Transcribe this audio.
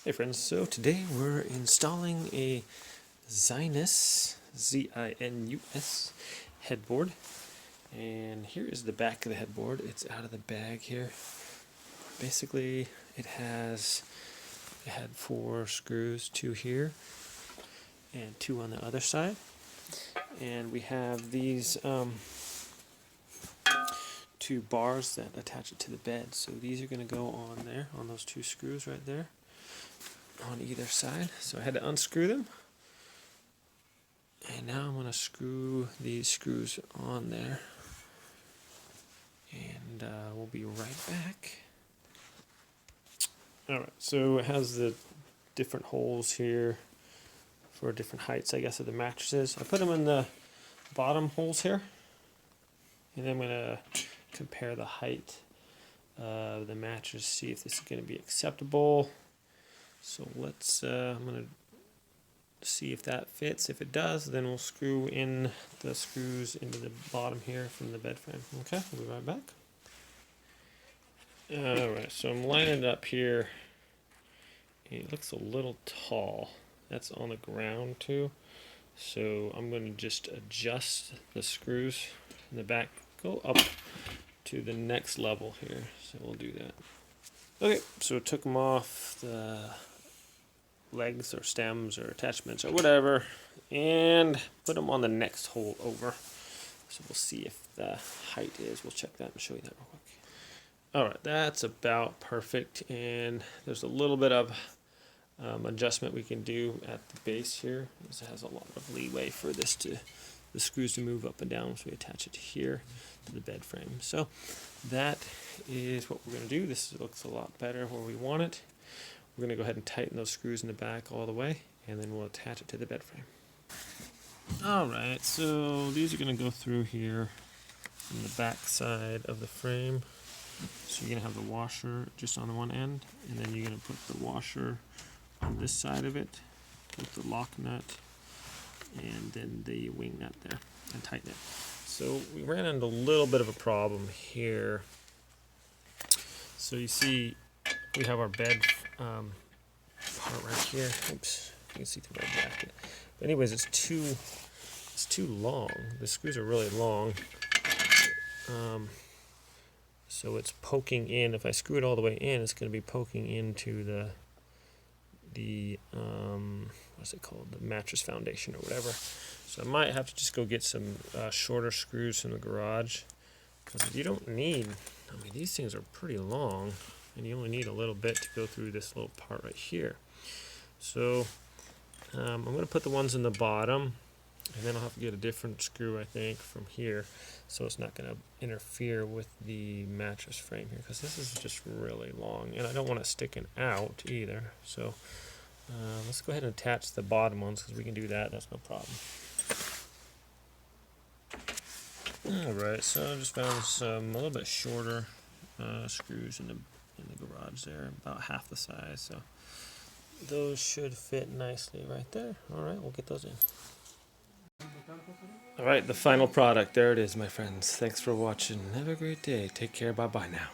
Hey friends, so today we're installing a Zinus, Z-I-N-U-S headboard, and here is the back of the headboard. It's out of the bag here. Basically it had 4 screws, 2 here and 2 on the other side, and we have these 2 bars that attach it to the bed. So these are going to go on there, on those 2 screws right there on either side. So I had to unscrew them, and now I'm going to screw these screws on there, and we'll be right back. Alright, so it has the different holes here for different heights, I guess, of the mattresses. I put them in the bottom holes here, and then I'm going to compare the height of the mattress, see if this is going to be acceptable. So let's, I'm going to see if that fits. If it does, then we'll screw in the screws into the bottom here from the bed frame. Okay, we'll be right back. Alright, so I'm lining it up here. It looks a little tall. That's on the ground too. So I'm going to just adjust the screws in the back, go up to the next level here. So we'll do that. Okay, so I took them off the legs or stems or attachments or whatever, and put them on the next hole over. So we'll see if the height is. We'll check that and show you that real quick. Alright, that's about perfect, and there's a little bit of adjustment we can do at the base here. This has a lot of leeway for this the screws to move up and down, so we attach it here to the bed frame. So that is what we're going to do. This looks a lot better where we want it. We're going to go ahead and tighten those screws in the back all the way, and then we'll attach it to the bed frame. Alright, so these are going to go through here on the back side of the frame. So you're going to have the washer just on the one end, and then you're going to put the washer on this side of it with the lock nut, and then the wing nut there, and tighten it. So we ran into a little bit of a problem here. So you see we have our bed part right here. Oops, you can see through my jacket. But anyways, it's too long. The screws are really long. So it's poking in. If I screw it all the way in, it's going to be poking into the what's it called, the mattress foundation or whatever. So I might have to just go get some shorter screws from the garage, because you don't need, I mean, these things are pretty long, and you only need a little bit to go through this little part right here. So I'm going to put the ones in the bottom, and then I'll have to get a different screw, I think, from here, so it's not going to interfere with the mattress frame here, because this is just really long, and I don't want it sticking out either. So let's go ahead and attach the bottom ones, because we can do that. That's no problem. Alright, so I just found some a little bit shorter screws in the garage there, about half the size. So those should fit nicely right there. Alright, we'll get those in. Alright, the final product. There it is, my friends. Thanks for watching. Have a great day. Take care. Bye-bye now.